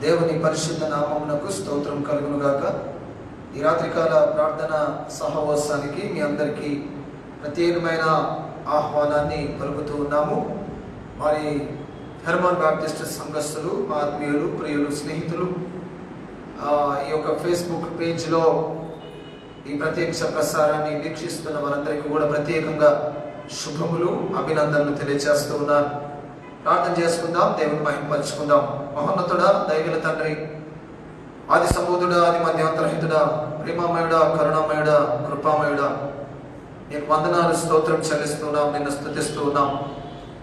దేవుని పరిశుద్ధ నామమునకు స్తోత్రం కలుగును గాక. ఈ రాత్రికాల ప్రార్థన సహవాసానికి మీ అందరికీ ప్రత్యేకమైన ఆహ్వానాన్ని పలుకుతూ ఉన్నాము. మరి హెర్మన్ బాప్టిస్ట్ సంఘస్థులు, ఆత్మీయులు, ప్రియులు, స్నేహితులు ఈ యొక్క ఫేస్బుక్ పేజ్లో ఈ ప్రత్యక్ష ప్రసారాన్ని వీక్షిస్తున్న వారందరికీ కూడా ప్రత్యేకంగా శుభములు, అభినందనలు తెలియజేస్తూ ఉన్నాను. ప్రార్థన చేసుకుందాం, దేవుని మహిమపరుచుకుందాం. మహోన్నతుడా, దైవల తండ్రి, ఆది సంబోధుడా, ఆది మధ్యాంతరహితుడా, ప్రేమమయుడా, కరుణామయుడా, కృపామయుడా, నీకు వందనాలు, స్తోత్రం చెల్లిస్తున్నాం, నిన్ను స్తుతిస్తూ ఉన్నాం,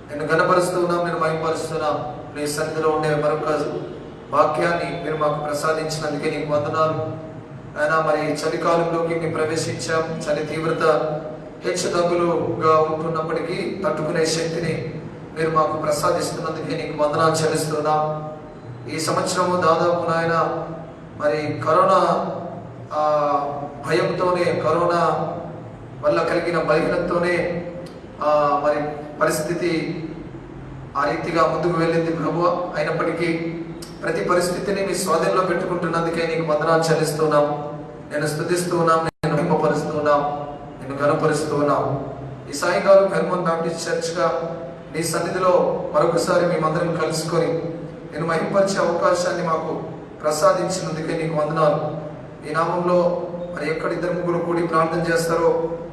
నిన్ను గణపరుస్తూ ఉన్నాం, నిన్ను మహిమపరుస్తున్నాం. నీ సన్నిధిలో ఉండే మరొక వాక్యాన్ని మీరు మాకు ప్రసాదించినందుకే నీకు వందనాలు. అయినా మరి చలికాలంలోకి మేము ప్రవేశించాం. చలి తీవ్రత హెచ్చు తగ్గులుగా ఉంటున్నప్పటికీ తట్టుకునే శక్తిని మీరు మాకు ప్రసాదిస్తున్నందుకే నీకు వందనాలు చెల్లిస్తున్నాం. ఈ సంవత్సరము దాదాపు నాయన మరి కరోనా భయంతోనే, కరోనా వల్ల కలిగిన బలహీనతతోనే మరి పరిస్థితి ఆ రీతిగా ముందుకు వెళ్ళింది ప్రభువా. అయినప్పటికీ ప్రతి పరిస్థితిని మీ స్వాధీనంలో పెట్టుకుంటున్నందుకే నీకు వందనాలు చెల్లిస్తున్నాం, నేను స్తుతిస్తూ ఉన్నాం, నేను మహిమపరుస్తూ ఉన్నాం, నేను ఘనపరుస్తూ ఉన్నాం. ఈ సాయంకాలం హెర్మన్ బాప్టిస్ట్ చర్చ్గా నీ సన్నిధిలో మరొకసారి మేమందరం కలుసుకొని నేను మహిమపరిచే అవకాశాన్ని మాకు ప్రసాదించినందుకే నీకు వందనాలు. ఈ నామంలో మరి ఎక్కడ ఇద్దరు ముగ్గురు కూడి ప్రార్థన చేస్తారో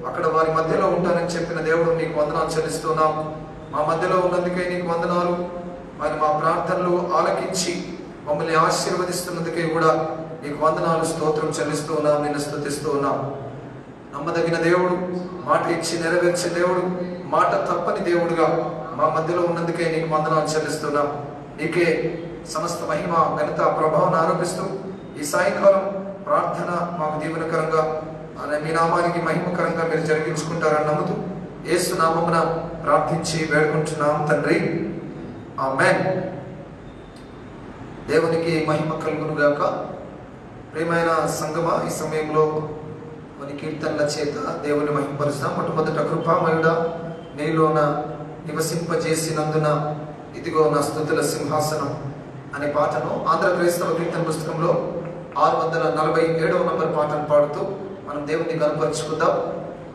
అక్కడ వారి మధ్యలో ఉంటానని చెప్పిన దేవుడు నీకు వందనాలు చెల్లిస్తున్నాం. మా మధ్యలో ఉన్నందుకే నీకు వందనాలు. మరి మా ప్రార్థనలు ఆలకించి మమ్మల్ని ఆశీర్వదిస్తున్నందుకే కూడా నీకు వందనాలు, స్తోత్రం చెల్లిస్తూ ఉన్నాం, నిన్ను స్తుతిస్తూ ఉన్నాం. నమ్మదగిన దేవుడు, మాట ఇచ్చి నెరవేర్చే దేవుడు, మాట తప్పని దేవుడుగా మా మధ్యలో ఉన్నందుకే నీకు వందనాలు చెల్లిస్తున్నాం. నీకే సమస్త మహిమ, ఘనత, ప్రభావం ఆరోపిస్తూ ఈ సాయంకాలం ప్రార్థన మాకు దీవెనకరంగా మీ నామానికి మహిమకరంగా మీరు జరిగించుకుంటారని నమ్ముతూ యేసు నామమున ప్రార్థించి వేడుకుంటున్నాం తండ్రి, ఆమేన్. దేవునికి మహిమ కలుగును గాక. ప్రియమైన సంగమా, ఈ సమయంలో కొన్ని కీర్తనల చేత దేవుని మహిమపరుస్తాం. మొట్టమొదట కృపామయుడా నీలోన నివసింపజేసినందున ఇదిగో నా స్తుతుల సింహాసనం అనే పాటను ఆంధ్ర క్రైస్తవ కీర్తన పుస్తకంలో 647వ నంబర్ పాటను పాడుతూ మనం దేవుని కనపరుచుకుందాం.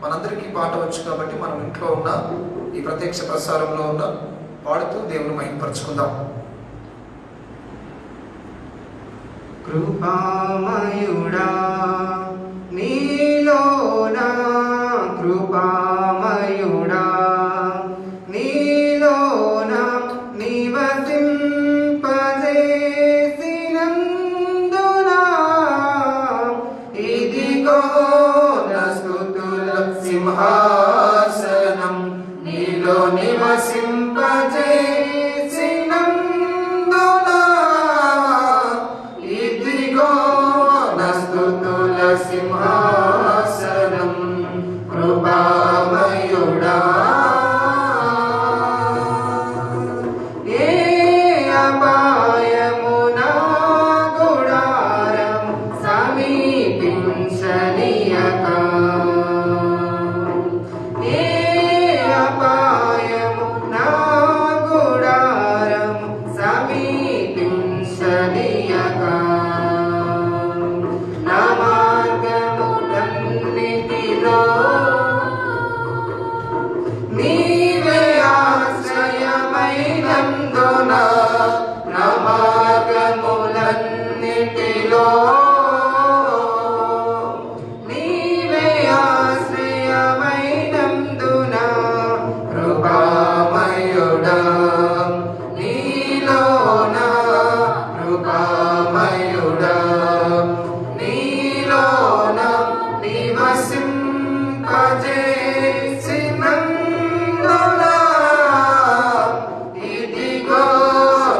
మనందరికీ పాట వచ్చు కాబట్టి మనం ఇంట్లో ఉన్న ఈ ప్రత్యక్ష ప్రసారంలో ఉన్న పాడుతూ దేవుని మహిమపరుచుకుందాం. కృపామయుడా నీలోన, కృపామయుడా నీలోన నివసింపజేసినందున ఇదిగో నా స్తుతుల సింహాసనం, నీలో నివసింపజేసినందున ఇదిగో నా స్తుతుల సింహాసనం. కృపామయుడా ఏ అపాయము నా గుడారము సమీపించనీయక, ఏ అపాయము నా గుడారము సమీపించనీయక, నా మార్గములన్నిటిలో నీవే ఆశ్రయమైనందున, నా మార్గములన్నిటిలో నీవే ఆశ్రయమైనందున కృపామయుడా నీలోన, కృపామయుడా నీలోన నివసింపజేసినందున ఇదిగో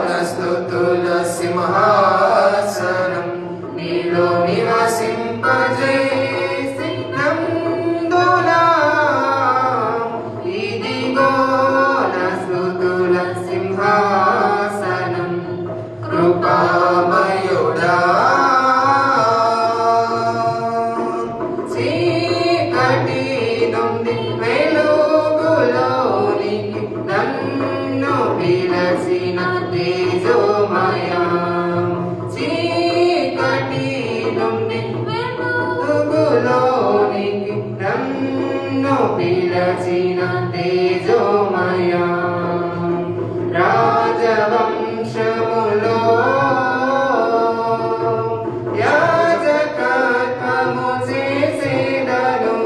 నా స్తుతుల సింహాసనం, నీలో నివసింపజేసినందున ఇదిగో నా స్తుతుల సింహాసనం. కృపామయుడా చీకటి నుండి వెలుగులోనికి నన్ను పిలచిన తేజోమయ, తేజోమయ రాజవంశములో యాజకత్వము చేసేదను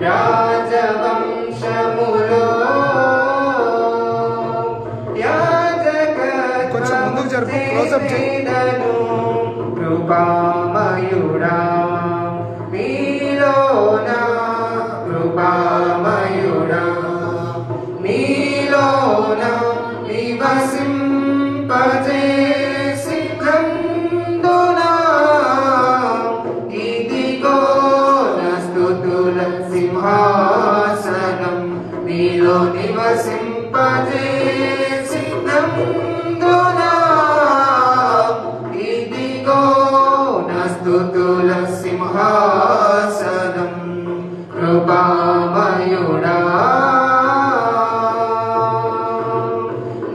రాజవంశములో కొంచెం ముందుకు జరుపు, close-up చేయి. చేసేదను కృపామయుడా నీలోన కృపామయుడా నీలోన నివసింపజేసి నందునా ఇదిగో నా స్తుతుల సింహాసనం నీలో నివసింపజేసి నందునా ఇదిగో నా స్తుతుల సింహాసనం కృపామయుడా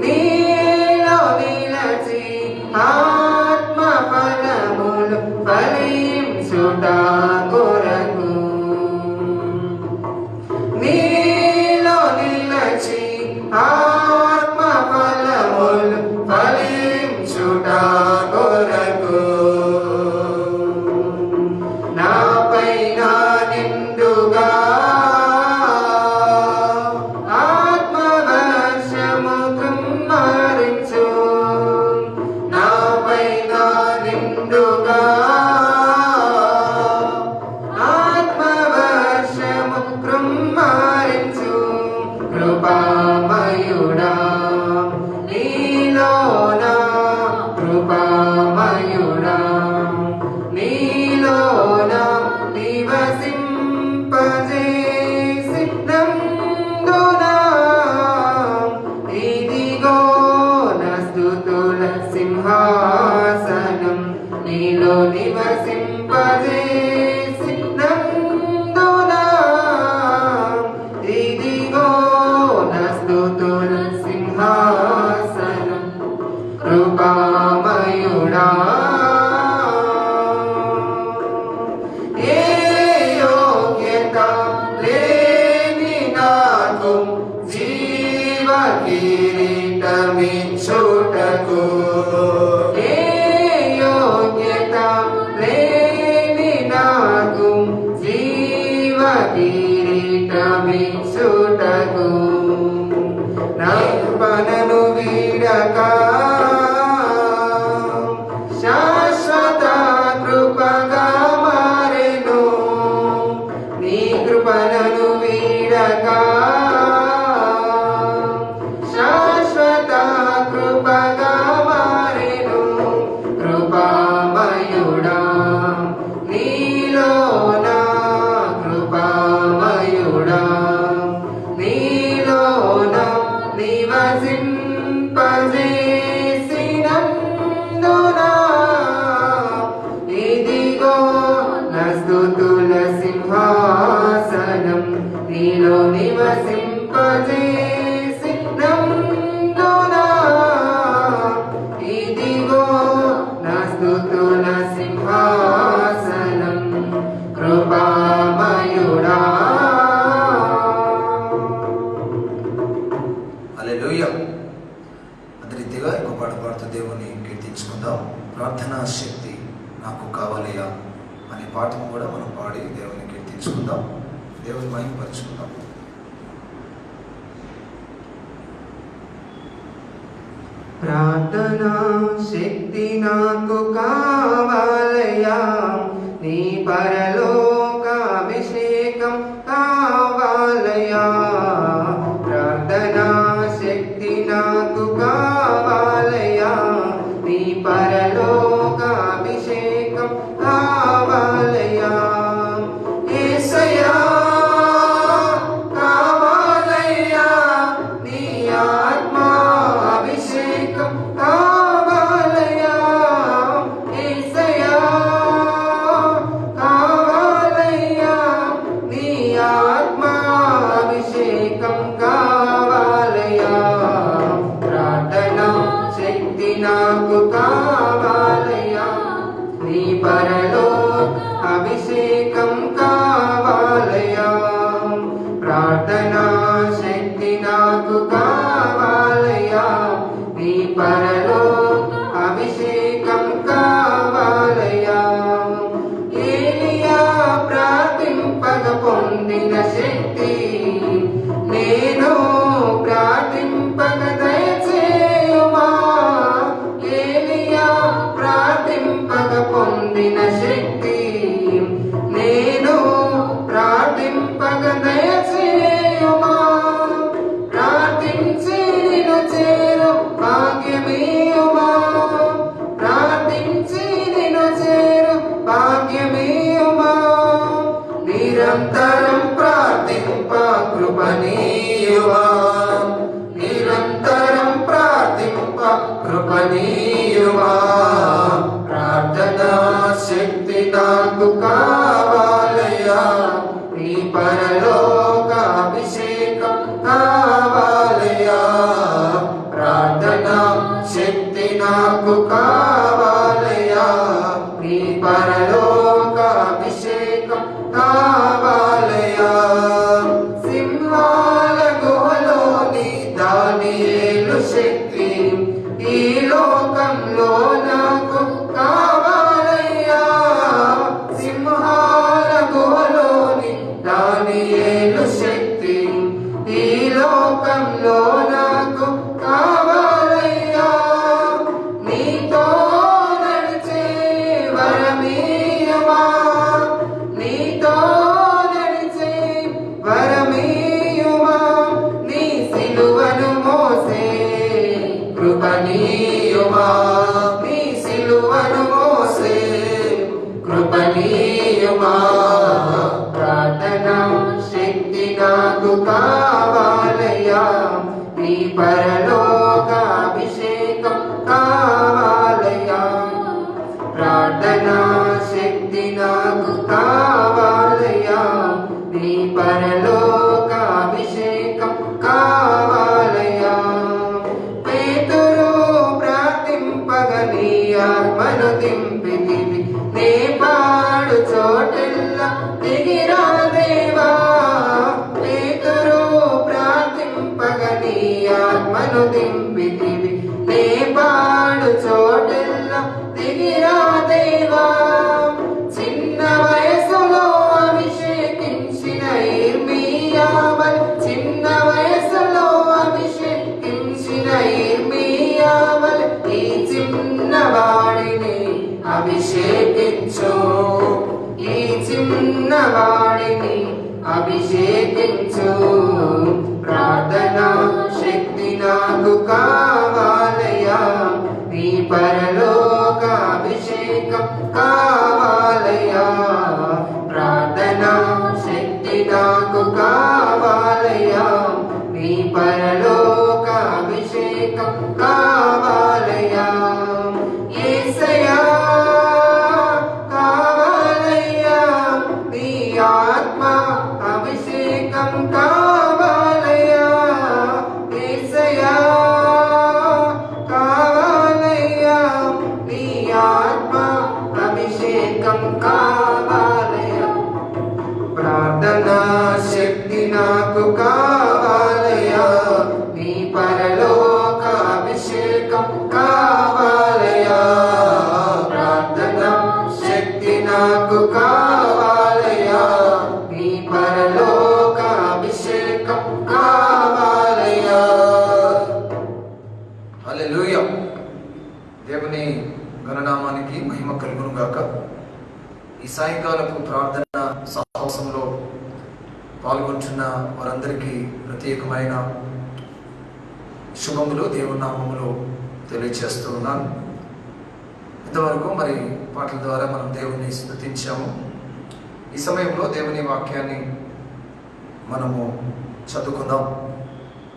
నీలో నిలచి ఆత్మ ఫలములు ఫలించుట కొరకు నీలో నిలచి ఆత్మ ఫలములు ఫలించుట కొరకు నాపైన నిండుగా ఆత్మవర్షము కుమ్మరించు నాపైన నిండుగా ఆత్మవర్షము కుమ్మరించు కృపామయుడా నీలోన కృపామయుడా నీలోన నివసింపజేసి నందునా ఇదిగో నా స్తుతుల సింహాసనం నీలో నివసింపజేసి నందునా ఇదిగో నా స్తుతుల సింహాసనం కృపామయుడా ఏ యోగ్యత లేని నాకు జీవ కిరీటమిచ్చుటకు ఏ యోగ్యత లేని నాకు జీవ కిరీటమిచ్చుటకు నా పనను వీడక శాశ్వత కృపగా మారెను నీ కృపణను వీడక శాశ్వత కృపగా మారెను కృపామయుడా నీలోన కృపామయుడా నీలోన నివసింపజేసి నందునా ఇదిగో నా స్తుతుల సింహాసనం నీలో నివసింపజేసి నందునా ఇదిగో నా స్తుతుల సింహాసనం కృపామయుడా హల్లెలూయా. అదే రీతిగా ఇంకో పాట పాడుతూ దేవుని కీర్తించుకుందాం. ప్రార్థనా శక్తి నాకు కావాలయ్యా అనే పాటను కూడా మనం పాడి దేవుని కీర్తించుకుందాం, దేవుని మహిమపరుచుకుందాం. ప్రార్థనా శక్తి నాకు కావాలయ్యా నీ పరలోకాభిషేకం కావాలయ్యా ప్రార్థనా శక్తి నాకు కావాలయ్యా నీ పరలోకాభిషేకం కావాలయ్యా యేసయ్యా కావాలయ్యా నీ ఆత్మాభిషేకం కావాలయ్యా యేసయ్యా కావాలయ్యా నీ ఆత్మాభిషేకం కావాలయ్యా ప్రార్థనా శక్తి నాకు కావాలయ్యా నీ పరలోక అభిషేకం కావాలయ్యా ప్రార్థన పరలోక అభిషేకం కావాలయ్యా. ఏలియా ప్రార్థింపగ పొందిన శక్తి నేను ప్రార్థింపగ దయచేయుమా. ఏలియా ప్రార్థింపగ పొందిన శక్తి నేను ప్రార్థింపగ దయచేయుమా. ప్రార్థించి నిన్ను చేరు భాగ్యమేయుమా. ప్రార్థించి నిన్ను చేరు భాగ్యమేయుమా. నిరంతరం ప్రార్థింప కృపనీయుమా. నిరంతరం ప్రార్థింప కృపనీయుమా. ప్రార్థనా శక్తి నాకు కావాలయ్యా. నీ పరలోక అభిషేకం కావాలయ్యా. ప్రార్థనా శక్తి నాకు కావాలయ్యా. నీ పరలోక అభిషేకం కావాలయ్యా. సింహాల గుహలోని దానియేలు శక్తి ఈ లోకంలో నాకు కావాలయ్యా. సింహాల గుహలోని దానియేలు శక్తి ఈ లోకంలో నాకు కావాలయ్యా. నీతో నడిచే వరమీయమా. నీతో నడిచే వరమీయుమా. నీ సిలువను మోసే కృపనీయుమా. నీ సిలువను మోసే కృపనీయుమా. ప్రార్థనా శక్తి నాకు కావాలయ్యా. నీ పరలోక అభిషేకం కావాలయ్యా. ప్రార్థనా శక్తి నాకు కావాలయ్యా. నీ పరలోక అభిషేకం కావాలయ్యా. పేతురు ప్రార్థింపగ నీ ఆత్మను దింపితివి. నే పాడు చోటెల్లా దిగిరా దేవా. పేతురు ప్రార్థింపగ నీ ఆత్మను దింపితివి. నే పాడు చోటెల్లా దిగిరా దేవా. చిన్న వయసులో అభిషేకించిన ఇర్మీయావల్. చిన్న వయసులో అభిషేకించిన ఇర్మీయావల్. ఈ చిన్నవాడిని అభిషేకించు. ఈ చిన్నవాడిని అభిషేకించు. ప్రార్థనా శక్తి నాకు కావాలయ్యా. నీ పరలోక అభిషేకం కావాలయ్యా. ప్రార్థనా శక్తి నాకు కావాలయ్యా. నీ పరలోక అభిషేకం కావాలయ్యా. యేసయ్యా కావాలయ్యా. నీ ఆత్మ అభిషేకం కావాలయ్యా. యేసయ్యా కావాలయ్యా. నీ ఆత్మ అభిషేకం కావాలయ్యా. ప్రార్థనా శక్తి నాకు కావాలయ్యా. నీ పరలోక అభిషేకం కావాలయ్యా. ప్రార్థనా శక్తి నాకు కావాలయ్యా. నీ పరలోక అభిషేకం కావాలయ్యా. హల్లెలూయా. దేవుని ఘననామానికి మహిమ కలుగును గాక. ఈ సాయంకాలపు ప్రార్థన సహవాసంలో పాల్గొంటున్న వారందరికీ ప్రత్యేకమైన శుభములు దేవుని నామములో తెలియచేస్తూ ఉన్నాను. ఇంతవరకు మరి పాటల ద్వారా మనం దేవుని స్తుతించాము. ఈ సమయంలో దేవుని వాక్యాన్ని మనము చదువుకుందాం.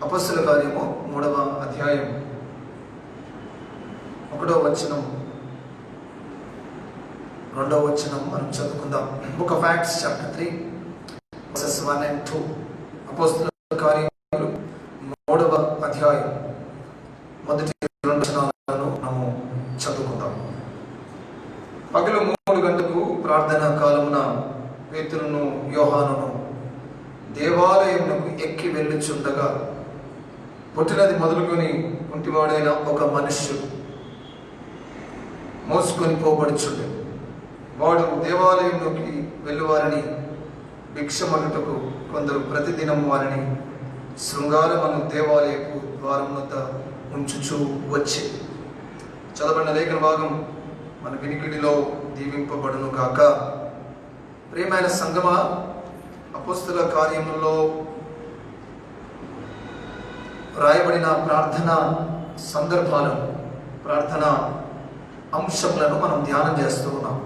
అపొస్తలుల కార్యము 3వ అధ్యాయం 1వ వచనం 2వ వచనం మనం చదువుకుందాం. Book of acts chapter 3 verses 1 and 2. అపొస్తలుల కార్యములు 3వ అధ్యాయం మొదటి 2 వచనాలను మనము చదువుకుందాం. పగలు 3 గంటలకు ప్రార్థనా కాలమున పేతురును యోహానును దేవాలయమునకు ఎక్కి వెళ్ళుచుండగా పుట్టినది మొదలుకొని కుంటివాడైన ఒక మనుష్యుడు మోసుకొని పోబడుచుండే. వాడు దేవాలయంలోకి వెళ్ళువారిని భిక్షమడుటకు కొందరు ప్రతిదినం వారిని శృంగారమను దేవాలయపు ద్వారం వద్ద ఉంచుచూ వచ్చి. చదవబడిన లేఖన భాగం మన వినికిడిలో దీవింపబడును గాక. ప్రియమైన సంగమా, అపోస్తల కార్యములలో రాయబడిన ప్రార్థన సందర్భాలను, ప్రార్థన అంశములను మనం ధ్యానం చేస్తూ ఉన్నాం.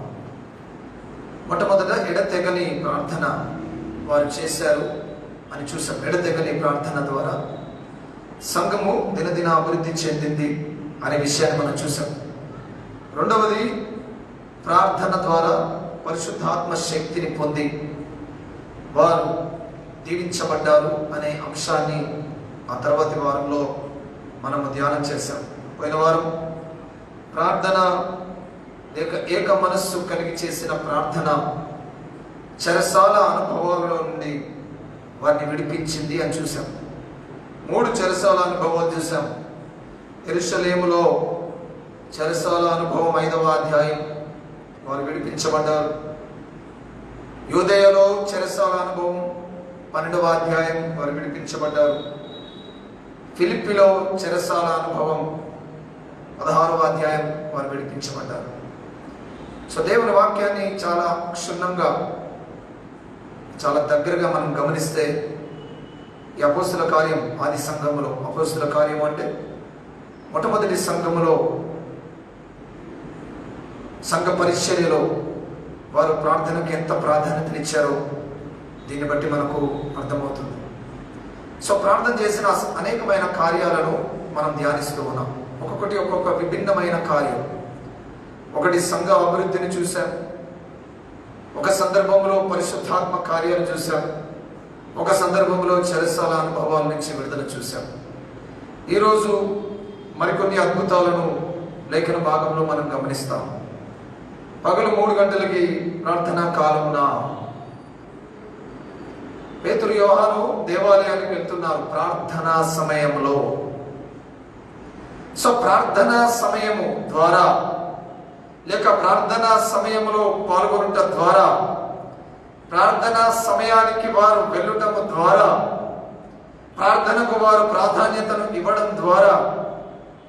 మొట్టమొదట ఎడతెగని ప్రార్థన వారు చేశారు అని చూసాం. ఎడతెగని ప్రార్థన ద్వారా సంఘము దినదిన అభివృద్ధి చెందింది అనే విషయాన్ని మనం చూసాం. రెండవది, ప్రార్థన ద్వారా పరిశుద్ధాత్మ శక్తిని పొంది వారు దీవించబడ్డారు అనే అంశాన్ని ఆ తర్వాతి వారంలో మనము ధ్యానం చేశాం. పోయిన వారం ప్రార్థన ఏక మనస్సు కలిగి చేసిన ప్రార్థన చెరసాల అనుభవాలలో నుండి వారిని విడిపించింది అని చూసాం. 3 చెరసాల అనుభవాలు చూసాం. యెరూషలేములో చెరసాల అనుభవం 5వ అధ్యాయం, వారు విడిపించబడ్డారు. యూదయలో చెరసాల అనుభవం 12వ అధ్యాయం, వారు విడిపించబడ్డారు. ఫిలిప్పిలో చెరసాల అనుభవం 16వ అధ్యాయం, వారు విడిపించబడ్డారు. సో దేవుని వాక్యాన్ని చాలా క్షుణ్ణంగా, చాలా దగ్గరగా మనం గమనిస్తే ఈ అపోస్తల కార్యం ఆది సంఘములో, అపోస్తల కార్యం అంటే మొట్టమొదటి సంఘములో, సంఘ పరిచర్యలో వారు ప్రార్థనకు ఎంత ప్రాధాన్యతనిచ్చారో దీన్ని బట్టి మనకు అర్థమవుతుంది. సో ప్రార్థన చేసిన అనేకమైన కార్యాలను మనం ధ్యానిస్తూ ఉన్నాం. ఒక్కొక్కటి ఒక్కొక్క విభిన్నమైన కార్యం. ఒకటి సంఘ అభివృద్ధిని చూశాం, ఒక సందర్భంలో పరిశుద్ధాత్మ కార్యాలు చూశాం, ఒక సందర్భంలో చెరసాల అనుభవాల నుంచి విడుదల చూశాం. ఈరోజు మరికొన్ని అద్భుతాలను లేఖన భాగంలో మనం గమనిస్తాం. పగలు 3 గంటలకి ప్రార్థనా కాలమున పేతురు, యోహాను దేవాలయానికి వెళ్తున్నారు ప్రార్థనా సమయంలో. సో ప్రార్థనా సమయము ద్వారా లేక ప్రార్థనా సమయంలో పాల్గొనుట ద్వారా, ప్రార్థనా సమయానికి వారు వెళ్ళటం ద్వారా, ప్రార్థనకు వారు ప్రాధాన్యతను ఇవ్వడం ద్వారా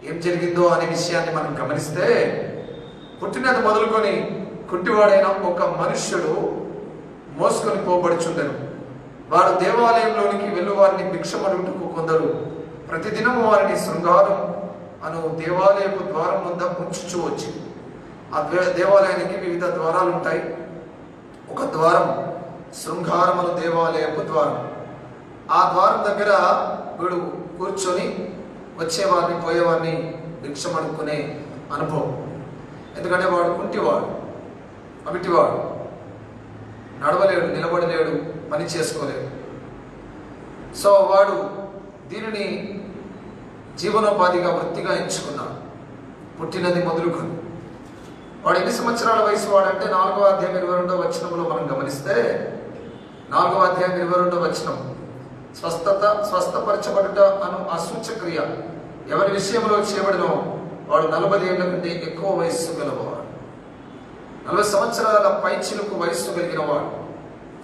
ఏం జరిగిందో అనే విషయాన్ని మనం గమనిస్తే, పుట్టినది మొదలుకొని కుంటివాడైన ఒక మనుష్యుడు మోసుకొని పోబడుచుండెను. వారు దేవాలయంలోనికి వెళ్ళు వారిని భిక్షమడుటకు కొందరు ప్రతిదినము వారిని శృంగారం అను దేవాలయపు ద్వారం వద్ద ఉంచుచూ వచ్చి. ఆ దేవాలయానికి వివిధ ద్వారాలు ఉంటాయి. ఒక ద్వారం శృంగారం అను దేవాలయపు ద్వారం. ఆ ద్వారం దగ్గర వీడు కూర్చొని వచ్చేవారిని పోయేవారిని భిక్షమడుకునే అనుభవం. ఎందుకంటే వాడు కుంటివాడు, అవిటివాడు, నడవలేడు, నిలబడలేడు, పని చేసుకోలేడు. సో వాడు దీనిని జీవనోపాధిగా, వృత్తిగా ఎంచుకున్నాడు. పుట్టినది మొదలుకొని వాడు ఎన్ని సంవత్సరాల వయసు వాడంటే 4వ అధ్యాయం 22వ వచనంలో మనం గమనిస్తే, 4వ అధ్యాయం 22వ వచనం, స్వస్థపరచబడుట అను ఆ సూచక్రియ ఎవరి విషయంలో చేయబడినో వాడు 40 ఏళ్ల కంటే ఎక్కువ వయస్సు గలవాడు. 40 సంవత్సరాల పైచిలుకు వయస్సు కలిగిన వాడు.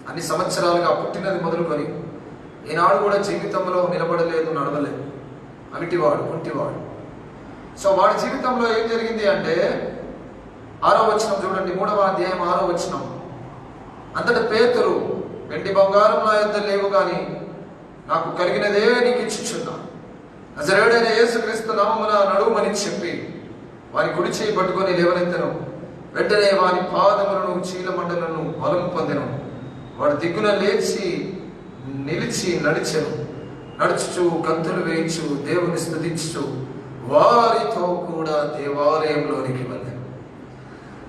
అన్ని సంవత్సరాలుగా పుట్టినది మొదలుకొని ఈనాడు కూడా జీవితంలో నిలబడలేదు, నడవలేదు, అవిటివాడు, కుంటివాడు. సో వాడి జీవితంలో ఏం జరిగింది అంటే 6వ వచనం చూడండి, 3వ అధ్యాయం 6వ వచనం, అంతటి పేతురు, వెండి బంగారం నా యొద్ద లేవు కానీ నాకు కలిగినదే నీకు ఇచ్చుచున్నా, నజరేయుడైన యేసుక్రీస్తు నామమున నడుమని చెప్పి వారి కుడి చేయి పట్టుకొని లేవనెత్తెను. వెంటనే వారి పాదములను చీలమండలను బలం పొందెను. వాడు దిగ్గున లేచి నిలిచి నడుచుచు గంతులు వేయించు దేవుని స్తుతించు వారితో కూడా దేవాలయంలోనికి వెళ్ళాను.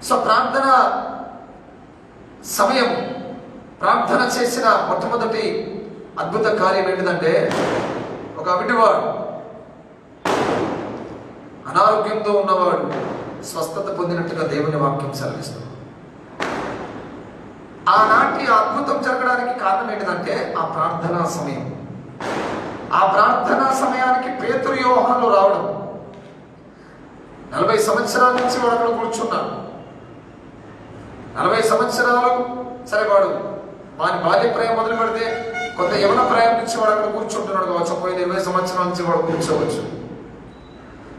సో ప్రార్థన సమయం, ప్రార్థన చేసిన మొట్టమొదటి అద్భుత కార్యం ఏంటిదంటే, ఒక అవిటివాడు, అనారోగ్యంతో ఉన్నవాడు స్వస్థత పొందినట్టుగా దేవుని వాక్యం సెలవిస్తుంది. ఆనాటి అద్భుతం జరగడానికి కారణం ఏంటిదంటే ఆ ప్రార్థనా సమయం. ఆ ప్రార్థనా సమయానికి పేతురు యోహాను రావడం, 40 సంవత్సరాల నుంచి వాడు అక్కడ కూర్చున్నాడు. 40 సంవత్సరాలు సరే, వాని బాల్య ప్రాయం మొదలు పెడితే కొంత యవన ప్రాయం నుంచి వాడు అక్కడ కూర్చుంటున్నాడు కావచ్చు. పోయిన 20 సంవత్సరాల నుంచి వాడు కూర్చోవచ్చు.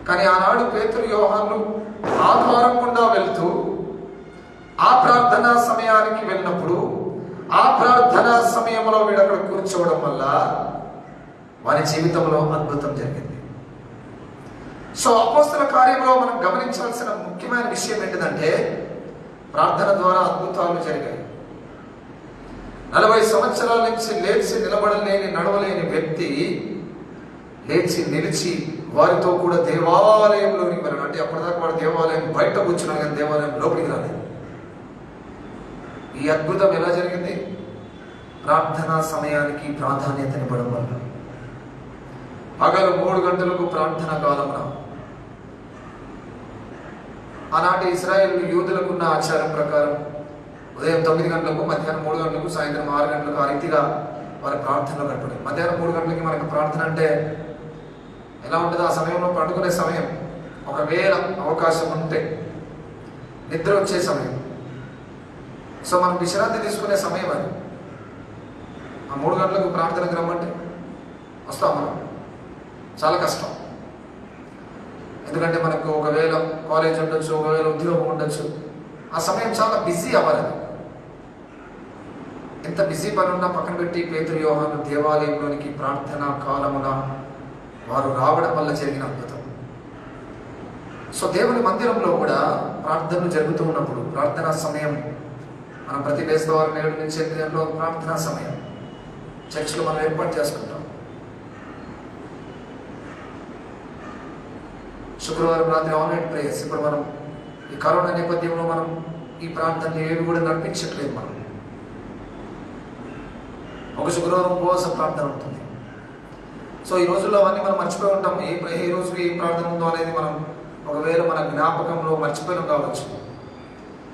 కానీ ఆనాడు పేతురు యోహాను ఆ ద్వారం గుండా వెళ్తూ ఆ ప్రార్థనా సమయానికి వెళ్ళినప్పుడు, ఆ ప్రార్థనా సమయంలో వీడు అక్కడ కూర్చోవడం వల్ల వారి జీవితంలో అద్భుతం జరిగింది. సో అపోస్తల కార్యంలో మనం గమనించాల్సిన ముఖ్యమైన విషయం ఏంటిదంటే, ప్రార్థన ద్వారా అద్భుతాలు జరిగాయి. 40 సంవత్సరాల నుంచి లేచి నిలబడలేని, నడవలేని వ్యక్తి లేచి నిలిచి వారితో కూడా దేవాలయంలోనికి వెళ్ళాడు. అంటే అప్పటిదాకా వాడు దేవాలయం బయట కూర్చున్నాడు, కానీ దేవాలయం లోపలికి రాలేదు. ఈ అద్భుతం ఎలా జరిగింది? ప్రార్థనా సమయానికి ప్రాధాన్యతనివ్వడం వల్ల. పగలు 3 గంటలకు ప్రార్థన కాలమున, ఆనాటి ఇశ్రాయేలు యూదులకున్న ఆచారం ప్రకారం ఉదయం 9 గంటలకు, మధ్యాహ్నం 3 గంటలకు, సాయంత్రం 6 గంటలకు ఆ రీతిగా వారి ప్రార్థనలో గడపడం. మధ్యాహ్నం 3 గంటలకి మనకు ప్రార్థన అంటే ఎలా ఉంటుంది? ఆ సమయంలో పండుకునే సమయం, ఒకవేళ అవకాశం ఉంటే నిద్ర వచ్చే సమయం. సో మనం విశ్రాంతి తీసుకునే సమయం అది. ఆ 3 గంటలకు ప్రార్థనకు రమ్మంటే వస్తాం మనం? చాలా కష్టం. ఎందుకంటే మనకు ఒకవేళ కాలేజ్ ఉండొచ్చు, ఒకవేళ ఉద్యోగం ఉండొచ్చు. ఆ సమయం చాలా బిజీ అవ్వాలి. ఎంత బిజీ పని ఉన్నా పక్కన పెట్టి పేతురు యోహాను దేవాలయంలోనికి ప్రార్థనా కాలమున వారు రావడం వల్ల జరిగిన అద్భుతం. సో దేవుని మందిరంలో కూడా ప్రార్థనలు జరుగుతూ ఉన్నప్పుడు, ప్రార్థనా సమయం మనం ప్రతి బేస్తవారం 7 నుంచి 8 గంటల ప్రార్థనా సమయం చర్చిలో మనం ఏర్పాటు చేసుకుంటాం. శుక్రవారం రాత్రి ఆన్లైన్ ప్రేయర్స్. ఇప్పుడు మనం ఈ కరోనా నేపథ్యంలో మనం ఈ ప్రార్థనలు ఏవి కూడా నడిపించట్లేదు. మనం ఒక శుక్రవారం ఉపవాస ప్రార్థన ఉంటుంది. సో ఈ రోజుల్లో అవన్నీ మనం మర్చిపోయి ఉంటాం. ఏ రోజుకి ఏ ప్రార్థన ఉందో అనేది మనం ఒకవేళ మన జ్ఞాపకంలో మర్చిపోయినాం కావచ్చు.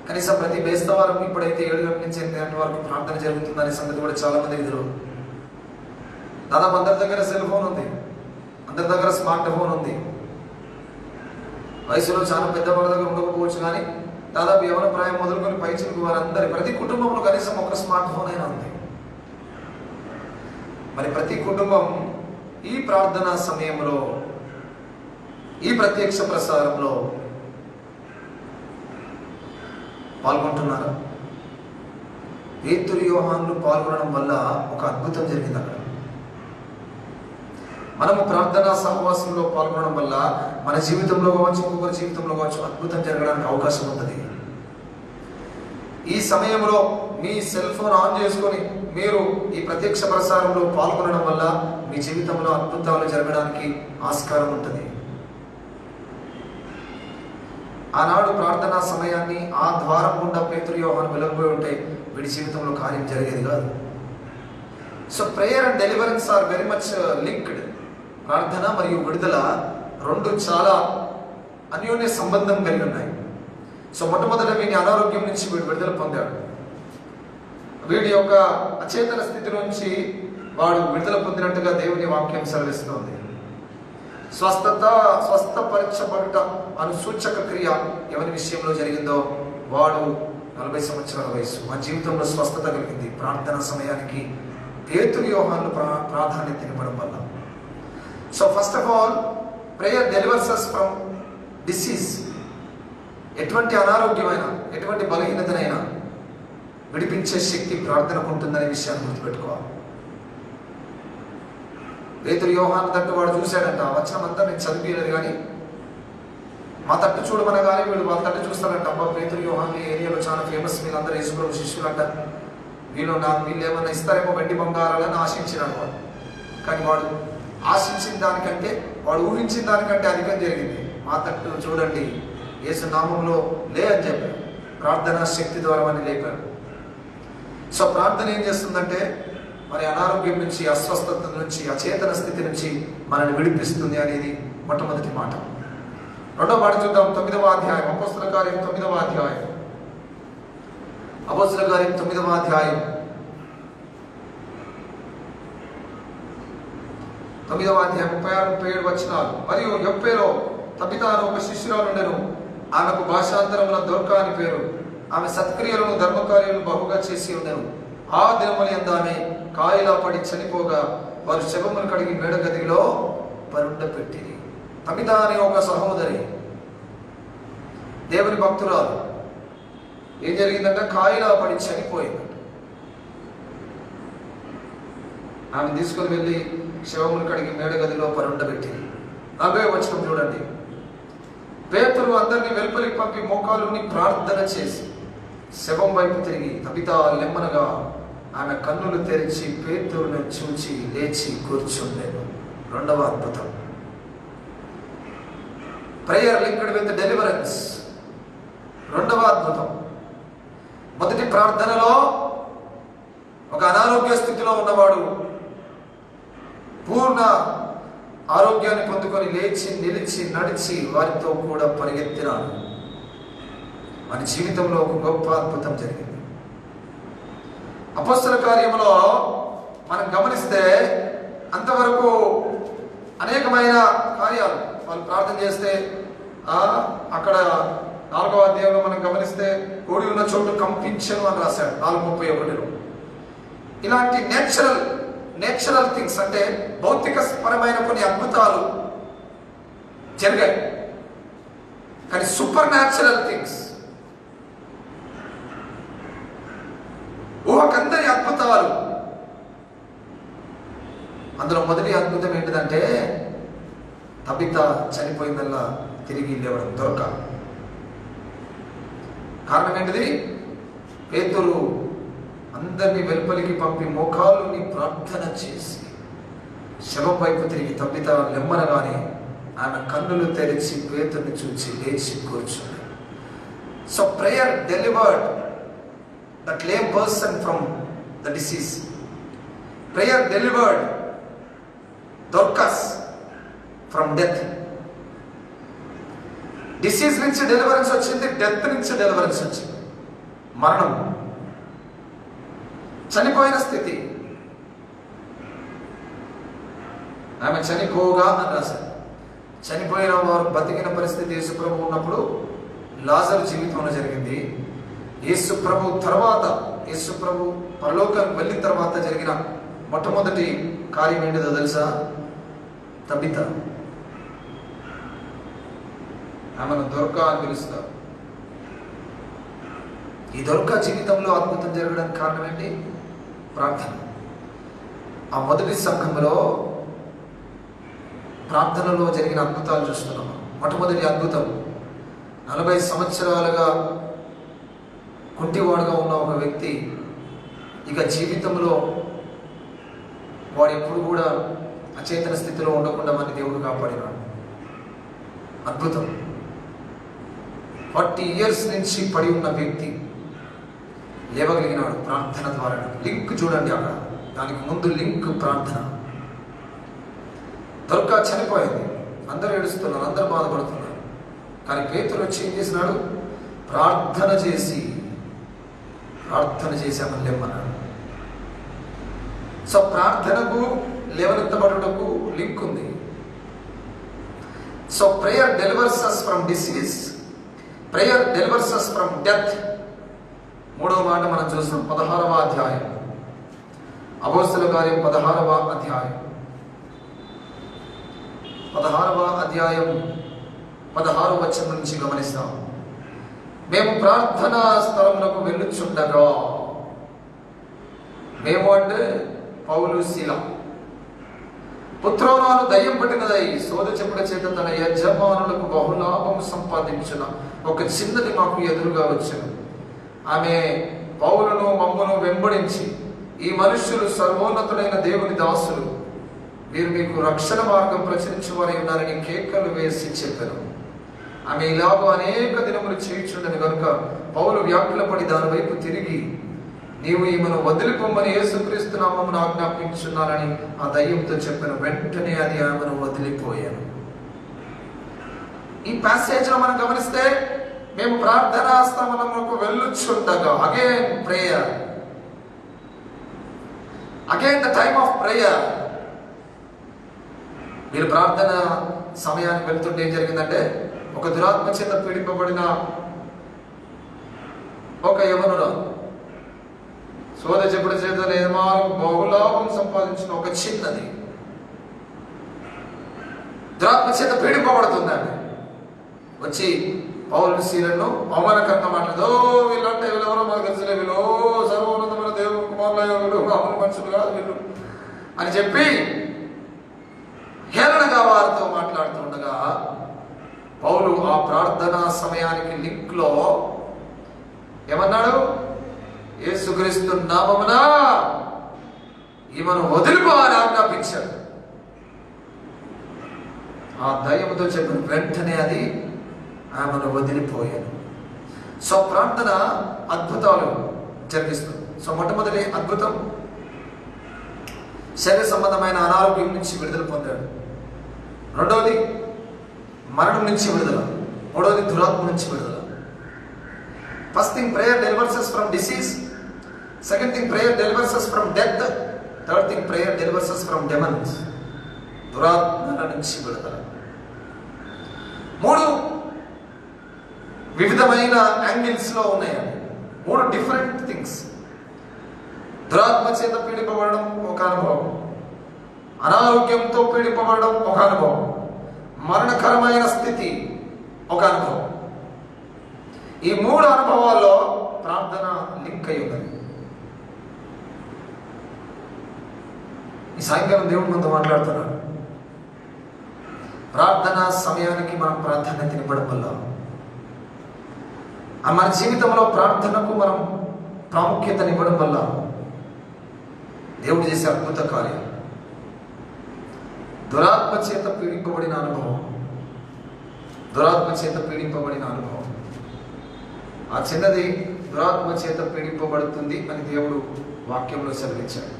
కనీసం ప్రతి బేస్తవారం ఇప్పుడైతే 7 గంటల నుంచి 8 గంటల వరకు ప్రార్థన జరుగుతుందనే సంగతి కూడా చాలా మందికి తెలియదు. దాదాపు అందరి దగ్గర సెల్ ఫోన్ ఉంది, అందరి దగ్గర స్మార్ట్ ఫోన్ ఉంది. వయసులో చాలా పెద్దవాళ్ళ దగ్గర ఉండకపోవచ్చు, కానీ దాదాపు యవన ప్రాయం మొదలుకొని పైచిలకు వారందరి ప్రతి కుటుంబంలో కనీసం ఒక స్మార్ట్ ఫోన్ అయినా ఉంది. మరి ప్రతి కుటుంబం ఈ ప్రార్థనా సమయంలో, ఈ ప్రత్యక్ష ప్రసారంలో పాల్గొంటున్నారా? పేతురు యోహానులు పాల్గొనడం వల్ల ఒక అద్భుతం జరిగింది అక్కడ. మనము ప్రార్థనా సహవాసంలో పాల్గొనడం వల్ల మన జీవితంలో కావచ్చు, ఇంకొకరి జీవితంలో కావచ్చు అద్భుతం జరగడానికి అవకాశం ఉంటుంది. ఈ సమయంలో మీ సెల్ ఫోన్ ఆన్ చేసుకొని మీరు ఈ ప్రత్యక్ష ప్రసారంలో పాల్గొనడం వల్ల మీ జీవితంలో అద్భుతాలు జరగడానికి ఆస్కారం ఉంటుంది. ఆనాడు ప్రార్థనా సమయాన్ని ఆ ద్వారం గుండా పేతురు యోహాను వెళ్ళబోయి ఉంటే వీడి జీవితంలో కార్యం జరిగేది కాదు. So prayer and deliverance are very much linked. ప్రార్థన మరియు విడుదల రెండు చాలా అన్యోన్య సంబంధం కలిగి ఉన్నాయి. సో మొట్టమొదట వీడి అనారోగ్యం నుంచి వీడు విడుదల పొందాడు. వీడి యొక్క అచేతన స్థితి నుంచి వాడు విడుదల పొందినట్టుగా దేవుని వాక్యం సెలవిస్తుంది. స్వస్థపరచబడుట అను సూచక క్రియ ఎవరి విషయంలో జరిగిందో వాడు 40 సంవత్సరాల వయసు. మా జీవితంలో స్వస్థత కలిగింది ప్రార్థన సమయానికి పేతురు యోహాను ప్రాధాన్యత ఇవ్వడం వల్ల. So first of all prayer delivers us from disease. ఎటువంటి అనారోగ్యమైనా, ఎటువంటి బలహీనతనైనా విడిపించే శక్తి ప్రార్థనకు ఉంటుందనే విషయాన్ని గుర్తుపెట్టుకోవాలి. పేతురు యోహాను తట్టు వాడు చూశాడంట. ఆ వచనం అంతా నేను చదివిలేదు, కానీ మా తట్టు చూడమనగానే వీడు వాళ్ళ తట్టు చూస్తాడంట. అబ్బా, పేతురు యోహాను ఏరియాలో చాలా ఫేమస్, వీళ్ళందరూ యేసుప్రభు శిష్యులంట, వీళ్ళు ఏమన్నా ఇస్తారేమో వెండి బంగారాలని ఆశించినాడు వాడు. కానీ వాడు ఆశించిన దానికంటే, వాడు ఊహించిన దానికంటే అధికం జరిగింది. మా తట్టు చూడండి, యేసు నామంలో లే అని చెప్పాడు. ప్రార్థనా శక్తి ద్వారా అని లేపాడు. సో ప్రార్థన ఏం చేస్తుందంటే మరి అనారోగ్యం నుంచి, అస్వస్థత నుంచి, అచేతన స్థితి నుంచి మనల్ని విడిపిస్తుంది అనేది మొట్టమొదటి మాట. రెండవ మాట చూద్దాం. 9వ అధ్యాయం అపోస్తల కార్యం 9వ అధ్యాయం. అపోస్తల కార్యం 9వ అధ్యాయం 9వ అధ్యాయం 36-37 వచనాలు. మరియు యొప్పేలో తబితా అను ఒక శిష్యురాలు ఉండెను. ఆమెకు భాషాంతరమున దొర్కా అని పేరు. ఆమె సత్క్రియలను ధర్మకార్యాలను బహుగా చేసి ఉండెను. ఆ దినములందు ఆమె కాయిలా పడి చనిపోగా వారు శవమును కడిగి మేడగదిలో పరుండపెట్టిరి. తబితా అనే ఒక సహోదరి, దేవుని భక్తురాలు, ఏం జరిగిందంటే కాయిలా పడి చనిపోయింది. ఆమె తీసుకొని వెళ్ళి శవమును కడిగి మేడగదిలో పరుండబెట్టింది. 40వ వచనం చూడండి. పేతురు అందరినీ వెలుపలికి పంపి మోకాలుని ప్రార్థన చేసి శవం వైపు తిరిగి తబితా లెమ్మనగా ఆమె కన్నులు తెరిచి పేతురును చూచి లేచి కూర్చుండెను. 2వ అద్భుతం. Prayer linked with deliverance. 2వ అద్భుతం. మొదటి ప్రార్థనలో ఒక అనారోగ్య స్థితిలో ఉన్నవాడు పూర్ణ ఆరోగ్యాన్ని పొందుకొని లేచి నిలిచి నడిచి వారితో కూడా పరిగెత్తినాడు. మన జీవితంలో ఒక గొప్ప అద్భుతం జరిగింది. అపొస్తల కార్యములో మనం గమనిస్తే అంతవరకు అనేకమైన కార్యాలు వాళ్ళు ప్రార్థన చేస్తే అక్కడ 4వ అధ్యాయంలో మనం గమనిస్తే కోడి ఉన్న చోటు కంపించను అని రాశాడు 4:31లో. ఇలాంటి నేచురల్ థింగ్స్ అంటే భౌతిక పరమైన కొన్ని అద్భుతాలు జరిగాయి. కానీ సూపర్ న్యాచురల్ థింగ్స్, ఊహకందని అద్భుతాలు. అందులో మొదటి అద్భుతం ఏంటిదంటే తబితా చనిపోయిందల్లా తిరిగి లేవడం దొరక. కారణం ఏంటిది? పేతురు అందరినీ వెలుపలికి పంపి మోకాలుని ప్రార్థన చేసి శవం వైపు తిరిగి తబితా లెమ్మనగానే ఆమె కన్నులు తెరిచి పేతురుని చూచి లేచి కూర్చుంది. So prayer delivered that lame person from the disease. Prayer delivered Dorcas from death. Disease నుంచి డెలివరెన్స్ వచ్చింది, డెత్ నుంచి డెలివరెన్స్ వచ్చింది. మరణం, చనిపోయిన స్థితి. ఆమె చనిపోగా అని రాశారు. చనిపోయిన వారు బతికిన పరిస్థితి యేసుప్రభు ఉన్నప్పుడు లాజరు జీవితంలో జరిగింది. యేసుప్రభు పరలోకానికి వెళ్ళిన తర్వాత జరిగిన మొట్టమొదటి కార్యం ఏంటిదో తెలుసా? తబితా. ఆమెను దొరకా అని పిలుస్తారు. ఈ దొరకా జీవితంలో అద్భుతం జరగడానికి కారణం ఏంటి? ప్రార్థన. ఆ మొదటి సంఘంలో ప్రార్థనలో జరిగిన అద్భుతాలు చూస్తున్నాం. మొట్టమొదటి అద్భుతం, 40 సంవత్సరాలుగా కుంటివాడుగా ఉన్న ఒక వ్యక్తి ఇక జీవితంలో వాడు ఎప్పుడు కూడా అచేతన స్థితిలో ఉండకుండా మన దేవుడు కాపాడినాడు. అద్భుతం. 40 years నుంచి పడి ఉన్న వ్యక్తి లేవగలిగినాడు ప్రార్థన ద్వారా. లింక్ చూడండి అక్కడ, దానికి ముందు లింక్ ప్రార్థన. దొరకా చనిపోయింది, అందరూ ఏడుస్తున్నారు, అందరూ బాధపడుతున్నారు. కానీ పేతురు వచ్చి ఏం చేసినాడు? ప్రార్థన చేసి ఆమెను లేవమన్నాడు. సో ప్రార్థనకు లేవనెత్తబడుటకు లింక్ ఉంది. So prayer delivers us from disease, prayer delivers us from death. 3వ మాట మనం చూస్తాం 16వ అధ్యాయం, అపోస్తల కార్యం 16వ అధ్యాయం 16వ వచనం నుంచి గమనిస్తాం. మేము ప్రార్థనా స్థలమునకు వెళ్ళుచుండగా, మేము అంటే పౌలు శీల, పుత్రోనాలు దయ్యం పట్టినదై సోద చెప్పుల చేత తన యజమానులకు బహులాభం సంపాదించిన ఒక చిన్నది మాకు ఎదురుగా వచ్చాను. ఆమె పౌలును మమ్మను వెంబడించి, ఈ మనుష్యులు సర్వోన్నతుడైన దేవుని దాసులు, వీరు మీకు రక్షణ మార్గం ప్రచురించువారై ఉన్నారని కేకలు వేసి చెప్పాను. ఆమె ఇలాగో అనేక దినములు చేయుచుండని కనుక పౌలు వ్యాకులపడి దాని వైపు తిరిగి, నీవు ఈమెను వదిలిపోమ్మని యేసుక్రీస్తు నామమున ఆజ్ఞాపించున్నానని ఆ దయ్యంతో చెప్పాను. వెంటనే అది ఆమెను వదిలిపోయాను. ఈ ప్యాసేజ్ లో మనం గమనిస్తే, మేము ప్రార్థనా స్థలమునకు వెళ్ళుచుండగా, again prayer, again the time of prayer. వీళ్ళు ప్రార్థన సమయానికి వెళ్తుంటే ఏం జరిగిందంటే, ఒక దురాత్మ చేత పీడింపబడిన ఒక యవనురాలు సోద చెప్పుడు చేత నిర్మాణం బహులాభం సంపాదించిన ఒక చిన్నది దురాత్మ చేత పీడింపబడుతుందండి. వచ్చి పౌలు శీలను అవమానకరంగా మాట్లాడదు. వీళ్ళంటే వీళ్ళెవరో మనకు తెలిసిన వీళ్ళు సర్వోన్నతమైన దేవుడు కుమారుల వీళ్ళు మామూలు మనుషులు కాదు వీళ్ళు అని చెప్పి హేళనగా వారితో మాట్లాడుతుండగా, పౌలు ఆ ప్రార్థనా సమయానికి లింక్ లో ఏమన్నాడు? యేసుక్రీస్తు నామమున ఈమెను వదిలిపోవాలని ఆజ్ఞాపించాడు. ఆ దయ్యముతో చెప్పిన వెంటనే అది ఆమెను వదిలిపోయాను. సో ప్రార్థన అద్భుతాలు జరిగిస్తుంది. సో మొట్టమొదటి అద్భుతం, శరీర సంబంధమైన అనారోగ్యం నుంచి విడుదల పొందాడు. రెండవది మరణం నుంచి విడుదల. మూడవది దురాత్మ నుంచి విడుదల. First thing, prayer delivers us from disease. Second thing, prayer delivers us from death. Third thing, prayer delivers us from demons. దురాత్మల నుంచి విడుదల. మూడు వివిధమైన యాంగిల్స్ లో ఉన్నాయండి. మూడు డిఫరెంట్ థింగ్స్. దురాత్మ చేత పీడింపబడడం ఒక అనుభవం, అనారోగ్యంతో పీడింపబడడం ఒక అనుభవం, మరణకరమైన స్థితి ఒక అనుభవం. ఈ మూడు అనుభవాల్లో ప్రార్థన లింక్ అయి ఉన్నది. ఈ సాయంకాలం దేవుని ముందు మాట్లాడుతున్నాడు. ప్రార్థన సమయానికి మనం ప్రాధాన్యత ఇవ్వడం వల్ల మన జీవితంలో ప్రార్థనకు మనం ప్రాముఖ్యతనివ్వడం వల్ల దేవుడు చేసే అద్భుత కార్యం. దురాత్మ చేత పీడింపబడిన అనుభవం, దురాత్మ చేత పీడింపబడిన అనుభవం. ఆ చిన్నది దురాత్మ చేత పీడింపబడుతుంది అని దేవుడు వాక్యంలో సెలవిచ్చాడు.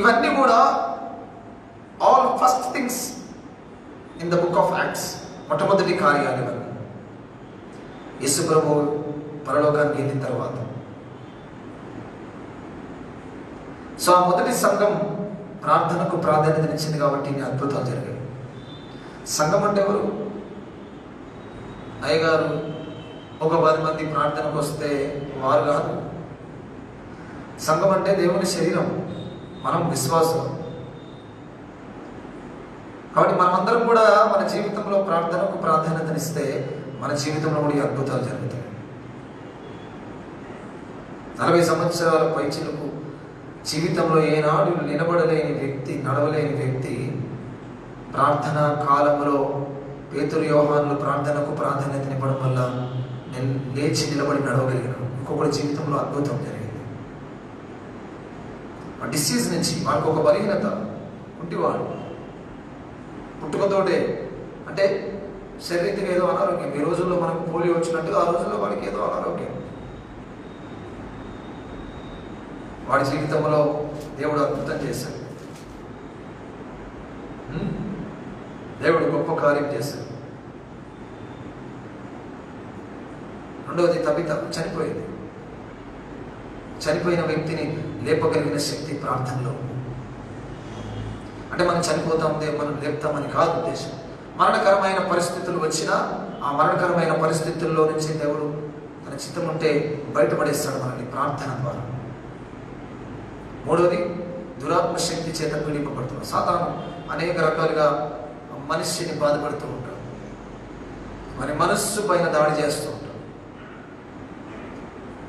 ఇవన్నీ కూడా all first things in the book of acts. మొట్టమొదటి కార్యాలు ఇవన్నీ. యేసు ప్రభువు పరలోకానికి వెళ్ళిన తర్వాత, సో ఆ మొదటి సంఘం ప్రార్థనకు ప్రాధాన్యతనిచ్చింది కాబట్టి ఇన్ని అద్భుతాలు జరిగాయి. సంఘం అంటే ఎవరు? అయ్యగారు ఒక 10 మంది ప్రార్థనకు వస్తే వారు కాదు. సంఘం అంటే దేవుని శరీరం, మనం విశ్వాసం. కాబట్టి మనమందరం కూడా మన జీవితంలో ప్రార్థనకు ప్రాధాన్యతనిస్తే మన జీవితంలో కూడా ఈ అద్భుతాలు జరుగుతాయి. 40 సంవత్సరాల పైచిలకు జీవితంలో ఏనాడు నిలబడలేని వ్యక్తి, నడవలేని వ్యక్తి ప్రార్థనా కాలంలో పేతురు యోహానులు ప్రార్థనకు ప్రాధాన్యతనివ్వడం వల్ల నేను లేచి నిలబడి నడవగలిగాను. ఇంకొకటి జీవితంలో అద్భుతం జరిగింది. ఆ డిసీజ్ నుంచి వాళ్ళకు ఒక బలహీనత ఉంటివాడు పుట్టుకతోటే, అంటే శరీరం ఏదో అనారోగ్యం. ఈ రోజుల్లో మనకు పోలియో వచ్చినట్టుగా ఆ రోజుల్లో వాడికి ఏదో అనారోగ్యం. వాడి జీవితంలో దేవుడు అద్భుతం చేశాడు. దేవుడు గొప్ప కార్యం చేశాడు. రెండవది, తబిత చనిపోయింది. చనిపోయిన వ్యక్తిని లేపగలిగిన శక్తి ప్రార్థనలో. అంటే మనం చనిపోతాందే మనం లేపుతామని కాదు ఉద్దేశం. మరణకరమైన పరిస్థితులు వచ్చినా ఆ మరణకరమైన పరిస్థితుల్లో నుంచి దేవుడు తన చిత్తం ఉంటే బయటపడేస్తాడు మనల్ని ప్రార్థన ద్వారా. మూడవది, దురాత్మ శక్తి చేత పీడింపబడుతున్నాడు. సాతాను అనేక రకాలుగా మనిషిని బాధపడుతూ ఉంటాడు, మన మనస్సు పైన దాడి చేస్తూ ఉంటాడు,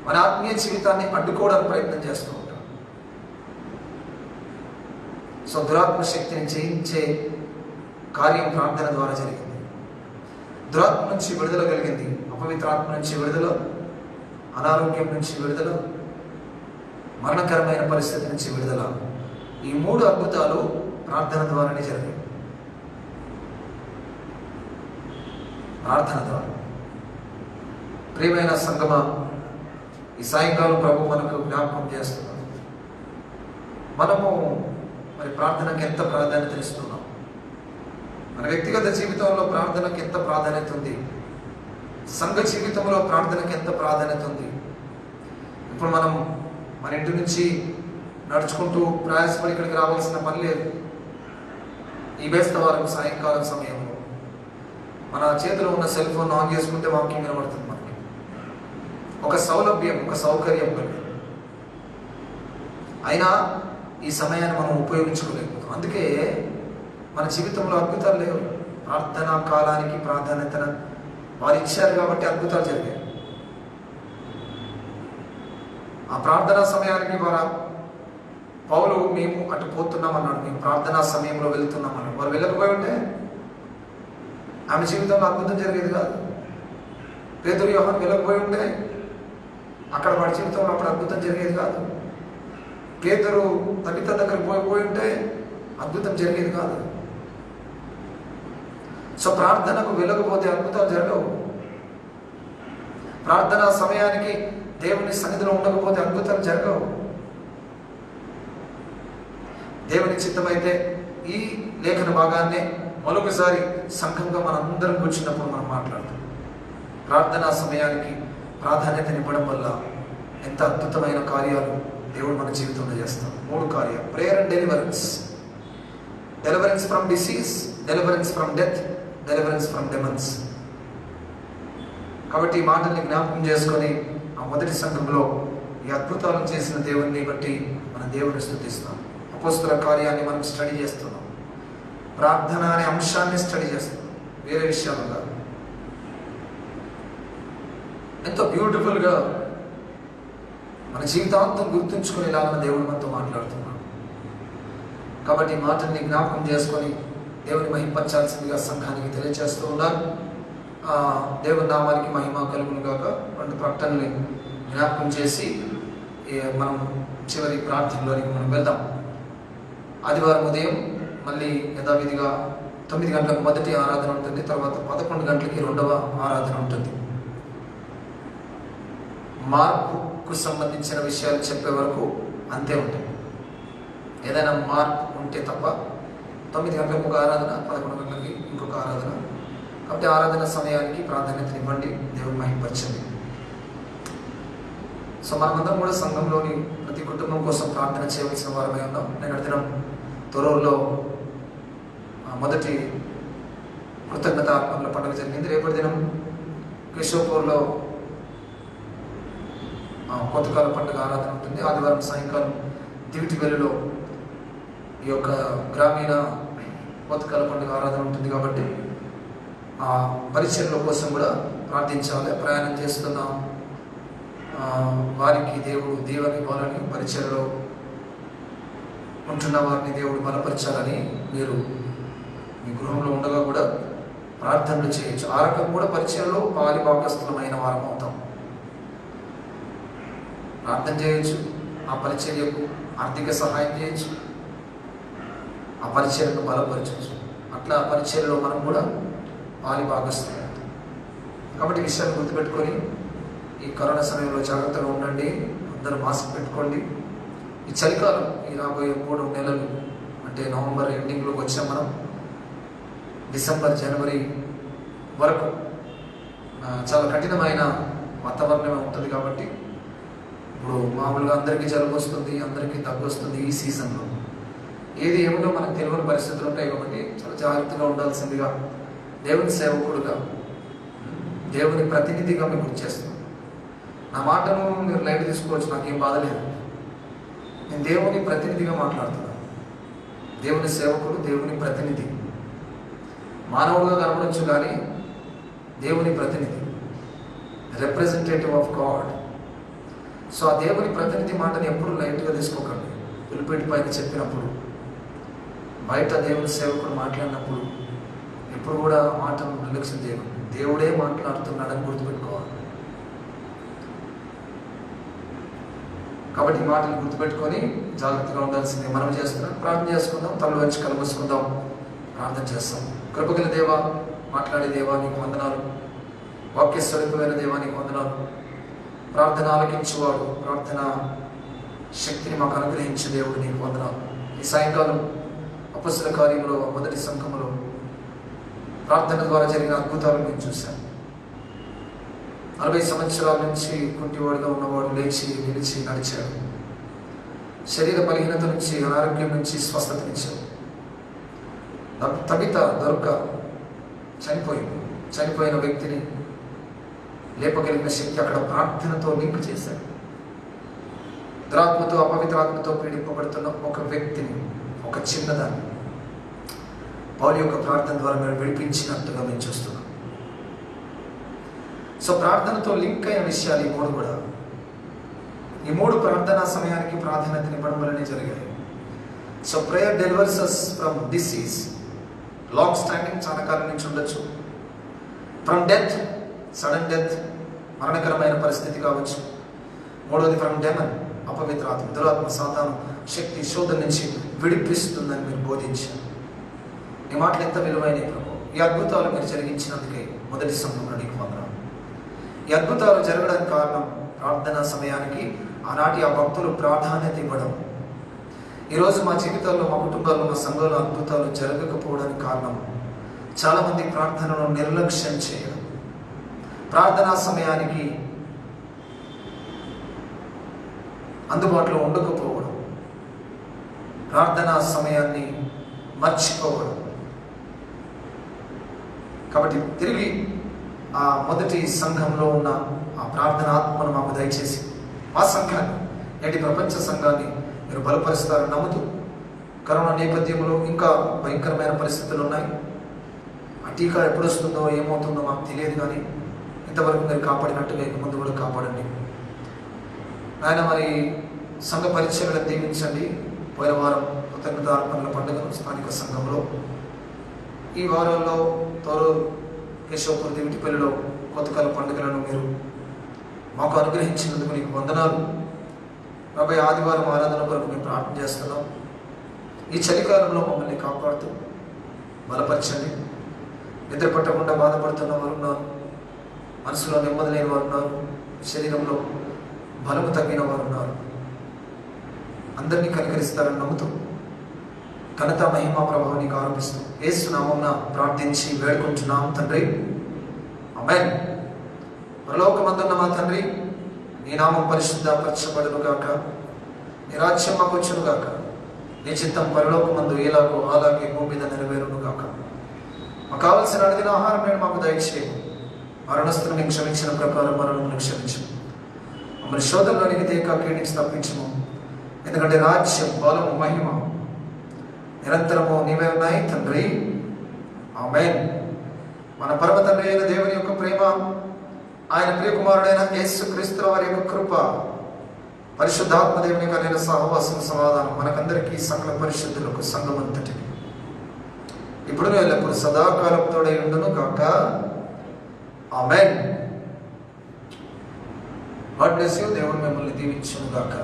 మన ఆత్మీయ జీవితాన్ని అడ్డుకోవడానికి ప్రయత్నం చేస్తూ ఉంటాడు. సో దురాత్మ శక్తిని జయించే కార్యం ప్రార్థన ద్వారా జరిగింది. దురాత్మ నుంచి విడుదల కలిగింది, అపవిత్రాత్మ నుంచి విడుదల, అనారోగ్యం నుంచి విడుదల, మరణకరమైన పరిస్థితి నుంచి విడుదల. ఈ 3 అద్భుతాలు ప్రార్థన ద్వారానే జరిగాయి. ప్రార్థన ద్వారా. ప్రియమైన సంగమ, ఈ సాయంకాలం ప్రభు మనకు జ్ఞాపకం చేస్తున్నాడు. మనము మరి ప్రార్థనకు ఎంత ప్రాధాన్యత ఇస్తున్నాం? మన వ్యక్తిగత జీవితంలో ప్రార్థనకు ఎంత ప్రాధాన్యత ఉంది? సంఘ జీవితంలో ప్రార్థనకు ఎంత ప్రాధాన్యత ఉంది? ఇప్పుడు మనం మన ఇంటి నుంచి నడుచుకుంటూ ప్రయాసపడి ఇక్కడికి రావాల్సిన పని లేదు. ఈ బేస్తవారం సాయంకాలం సమయంలో మన చేతిలో ఉన్న సెల్ ఫోన్ ఆన్ చేసుకుంటే వాక్యం వినబడుతుంది. మనకి ఒక సౌలభ్యం, ఒక సౌకర్యం కలిగి, అయినా ఈ సమయాన్ని మనం ఉపయోగించుకోలేకపోతాం. అందుకే మన జీవితంలో అద్భుతాలు లేవు. ప్రార్థనా కాలానికి ప్రాధాన్యతను వారు ఇచ్చారు కాబట్టి అద్భుతాలు జరిగాయి. ఆ ప్రార్థనా సమయానికి పౌలు మేము అటు పోతున్నామన్నాడు, మేము ప్రార్థనా సమయంలో వెళ్తున్నామన్నాడు. వారు వెళ్ళకపోయి ఉంటే ఆమె జీవితంలో అద్భుతం జరిగేది కాదు. పేతురు యోహాను వెళ్ళకపోయి ఉంటే అక్కడ వాడి జీవితంలో అప్పుడు అద్భుతం జరిగేది కాదు. పేతురు తబిత దగ్గరికి పోయి ఉంటే అద్భుతం జరిగేది కాదు. సో ప్రార్థనకు వెళ్ళకపోతే అద్భుతాలు జరగవు. ప్రార్థనా సమయానికి దేవుని సన్నిధిలో ఉండకపోతే అద్భుతాలు జరగవు. దేవుని చిత్తమైతే ఈ లేఖన భాగాన్ని మరొకసారి సంఘంగా మనందరం కూర్చున్నప్పుడు మనం మాట్లాడతాం. ప్రార్థనా సమయానికి ప్రాధాన్యతనివ్వడం వల్ల ఎంత అద్భుతమైన కార్యాలు దేవుడు మన జీవితంలో చేస్తాం. 3 కార్యాలు: prayer and deliverance. Deliverance from disease, deliverance from death, deliverance from demons. కాబట్టి ఈ మాటల్ని జ్ఞాపకం చేసుకొని ఆ మొదటి సంఘంలో ఈ అద్భుతాలను చేసిన దేవుణ్ణి బట్టి మన దేవుడిని స్తుతిస్తాం. అపోస్తల కార్యాన్ని మనం స్టడీ చేస్తున్నాం. ప్రార్థన అనే అంశాన్ని స్టడీ చేస్తున్నాం, వేరే విషయాలు కాదు. ఎంతో బ్యూటిఫుల్గా మన జీవితాంతం గుర్తుంచుకునేలాగా దేవుడు మనతో మాట్లాడుతున్నాడు. కాబట్టి ఈ మాటల్ని జ్ఞాపకం చేసుకొని దేవుని మహింపరచాల్సిందిగా సంఘానికి తెలియజేస్తూ ఉన్నారు. దేవుని నామానికి మహిమ కలుగును గాక. 2 ప్రకటనలు జ్ఞాపకం చేసి మనం చివరి ప్రార్థనలోనికి మనం వెళ్దాం. ఆదివారం ఉదయం మళ్ళీ యథావిధిగా 9 గంటలకు మొదటి ఆరాధన ఉంటుంది. తర్వాత 11 గంటలకి 2వ ఆరాధన ఉంటుంది. మార్పుకు సంబంధించిన విషయాలు చెప్పే వరకు అంతే ఉంటాయి. ఏదైనా మార్పు ఉంటే తప్ప 9 గంటలకు ఒక ఆరాధన, 11 గంటలకి ఇంకొక ఆరాధన. కాబట్టి ఆరాధన సమయానికి ప్రాధాన్యత ఇవ్వండి, దేవుని మహింపరచండి. సో మనమందరం కూడా సంఘంలోని ప్రతి కుటుంబం కోసం ప్రార్థన చేయవలసిన వారమై ఉన్నాం. నేను అడిగిన తొరూరులో మొదటి కృతజ్ఞత అర్పణల పండుగ జరిగింది. రేపటి దినం కేశవపూర్లో కోతకాల పండుగ ఆరాధన ఉంటుంది. ఆదివారం సాయంకాలం దివిటివెల్లిలో ఈ యొక్క గ్రామీణ కోతకాల పండుగ ఆరాధన ఉంటుంది. కాబట్టి ఆ పరిచర్ల కోసం కూడా ప్రార్థించాలి. ప్రయాణం చేస్తున్న వారికి దేవుడు దీవెన ఇవ్వాలని, పరిచర్లో ఉంటున్న వారిని దేవుడు బలపరచాలని మీరు మీ గృహంలో ఉండగా కూడా ప్రార్థనలు చేయొచ్చు. ఆ రకం కూడా పరిచర్లో పాలిభాగస్థులమైన వారం అవుతాం. ప్రార్థన చేయొచ్చు, ఆ పరిచర్యకు ఆర్థిక సహాయం చేయొచ్చు, ఆ పరిచర్యను బలపరచవచ్చు. అట్లా పరిచర్యలో మనం కూడా పాలిభాగస్థులం. కాబట్టి విషయాన్ని గుర్తుపెట్టుకొని ఈ కరోనా సమయంలో జాగ్రత్తగా ఉండండి. అందరూ మాస్క్ పెట్టుకోండి. ఈ చలికాలం, ఈ రాబోయే 3 నెలలు, అంటే నవంబర్ ఎండింగ్లోకి వచ్చాం మనం, డిసెంబర్ జనవరి వరకు చాలా కఠినమైన వాతావరణమే ఉంటుంది. కాబట్టి ఇప్పుడు మామూలుగా అందరికీ జలుబు వస్తుంది, అందరికీ దగ్గు వస్తుంది. ఈ సీజన్లో ఏది ఏమిటో మనకు తెలియని పరిస్థితులు ఉంటాయి. కాబట్టి చాలా జాగ్రత్తగా ఉండాల్సిందిగా దేవుని సేవకుడుగా, దేవుని ప్రతినిధిగా మీకు గుర్తిస్తాను. నా మాటను మీరు లైట్ తీసుకోవచ్చు, నాకేం బాధ లేదు. నేను దేవుని ప్రతినిధిగా మాట్లాడుతున్నాను. దేవుని సేవకుడు, దేవుని ప్రతినిధి. మానవుడుగా కనబడచ్చు కానీ దేవుని ప్రతినిధి, రిప్రజెంటేటివ్ ఆఫ్ గాడ్. సో ఆ దేవుని ప్రతినిధి మాటని ఎప్పుడు లైట్గా తీసుకోకండి. పులిపేటి పైన చెప్పినప్పుడు, బయట దేవుని సేవకుడు మాట్లాడినప్పుడు ఎప్పుడు కూడా మాటను నిర్లక్ష్యం చేయకండి. దేవుడే మాట్లాడుతున్నాడని గుర్తుపెట్టుకోవాలి. కాబట్టి ఈ మాటలు గుర్తుపెట్టుకొని జాగ్రత్తగా ఉండాల్సిందే మనం చేస్తున్నాం. ప్రార్థన చేసుకుందాం, తల వచ్చి కలమూసుకుందాం, ప్రార్థన చేస్తాం. కృపగల దేవా, మాట్లాడే దేవా నీకు వందనాలు. వాక్య స్వరూపమైన దేవా నీకు వందనాలు. ప్రార్థన ఆలకించేవాడు, ప్రార్థన శక్తిని మాకు అనుగ్రహించే దేవుడు నీకు వందనాలు. ఈ సాయంకాలం అపొస్తలుల కార్యంలో మొదటి సంఘములో ప్రార్థన ద్వారా జరిగిన అద్భుతాలు నేను చూశాను. 40 సంవత్సరాల నుంచి కుంటివాడుగా ఉన్నవాడు లేచి నిలిచి నడిచాడు. శరీర బలహీనత నుంచి, అనారోగ్యం నుంచి స్వస్థతనిచ్చావు. తబిత దొరక చనిపోయిన వ్యక్తిని లేపగలిగిన శక్తి అక్కడ ప్రార్థనతో లింక్ చేశాడు. దురాత్మతో, అపవిత్రాత్మతో పీడింపబడుతున్న ఒక వ్యక్తిని, ఒక చిన్నదాన్ని పౌలు యొక్క ప్రార్థన ద్వారా మీరు విడిపించినట్టుగా మేము చూస్తున్నాం. సో ప్రార్థనతో లింక్ అయిన విషయాలు ఈ మూడు కూడా, ఈ మూడు ప్రార్థనా సమయానికి ప్రాధాన్యతనివ్వడం వల్లనే జరిగాయి. So prayer delivers us from disease, long standing, చాలా కాలం నుంచి ఉండొచ్చు. ఫ్రమ్ డెత్, సడన్ డెత్, మరణకరమైన పరిస్థితి కావచ్చు. మూడవది ఫ్రమ్ డెమన్, అపవిత్రాత్మ, దురాత్మ, సాతాను శక్తి శోధన నుంచి విడిపిస్తుందని మీరు బోధించారు. ఈ మాటలు ఎంత విలువైన ప్రభు. ఈ అద్భుతాలు మీరు జరిగించినందుకే మొదటి సంఘంలో నీకు వందనాలు. ఈ అద్భుతాలు జరగడానికి కారణం ప్రార్థనా సమయానికి ఆనాటి ఆ భక్తులు ప్రాధాన్యత ఇవ్వడం. ఈరోజు మా జీవితాల్లో, మా కుటుంబాల్లో, మా సంఘంలో అద్భుతాలు జరగకపోవడానికి కారణం చాలామంది ప్రార్థనను నిర్లక్ష్యం చేయడం, ప్రార్థనా సమయానికి అందుబాటులో ఉండకపోవడం, ప్రార్థనా సమయాన్ని మర్చిపోవడం. కాబట్టి తిరిగి ఆ మొదటి సంఘంలో ఉన్న ఆ ప్రార్థన ఆత్మను మాకు దయచేసి మా సంఘాన్ని, నేటి ప్రపంచ సంఘాన్ని మీరు బలపరుస్తారని నమ్ముతూ, కరోనా నేపథ్యంలో ఇంకా భయంకరమైన పరిస్థితులు ఉన్నాయి. ఆ టీకా ఎప్పుడు వస్తుందో ఏమవుతుందో మాకు తెలియదు, కానీ ఇంతవరకు మీరు కాపాడినట్టుగా ఇక ముందు కూడా కాపాడండి ఆయన. మరి సంఘ పరిచయాలను దీవించండి. పోయిన వారం కృతజ్ఞతార్పణల పండుగను స్థానిక సంఘంలో, ఈ వారంలో తోరూరు, కేశవపూర్, దివిటిపల్లిలో కొత్తకాల పండుగలను మీరు మాకు అనుగ్రహించినందుకు నీకు వందనాలు. రాబోయే ఆదివారం ఆరాధన కొరకు మేము ప్రార్థన చేస్తున్నాం. ఈ చలికాలంలో మమ్మల్ని కాపాడుతూ బలపరచండి. నిద్ర పట్టకుండా బాధపడుతున్న వారు ఉన్నారు, మనసులో నెమ్మది లేని వారు ఉన్నారు, శరీరంలో బలము తగ్గిన వారు ఉన్నారు. అందరినీ కనికరిస్తారని నమ్ముతూ ఘనత, మహిమ, ప్రభావం నీకు ఆరోపిస్తూ యేసు నామమున ప్రార్థించి వేడుకుంటున్నాం తండ్రి, ఆమేన్. పరలోకమందున్న మా తండ్రి, నీ నామం పరిశుద్ధపరచబడును గాక, నీ రాజ్యం మాకు వచ్చును గాక, నీ చిత్తం పరలోకమందు ఎలాగో అలాగే భూమి మీద నెరవేరును గాక. మాకు కావలసిన అడిగిన ఆహారం నేను మాకు దయచేయము, మరణస్తుని క్షమించిన ప్రకారం మరణమును క్షమించము, మమ్మల్ని శోధనలోనికి తేక కీడికి తప్పించము. ఎందుకంటే రాజ్యం, బలము, మహిమ నిరంతరము నీవే ఉన్నాయి తండ్రి, ఆమేన్. మన పరమ తండ్రి అయిన దేవుని యొక్క ప్రేమ, ఆయన ప్రియకుమారుడైన యేసుక్రీస్తు వారి యొక్క కృప, పరిశుద్ధాత్మ దేవుని కలిగిన సహవాసం, సమాధానం మనకందరికీ, సకల పరిశుద్ధులకు, సంఘమంతటికి ఇప్పుడు ఎల్లప్పుడు సదాకాలం తోడై ఉండును గాక, ఆమేన్. God bless you. దేవుడు మిమ్మల్ని దీవించును గాక.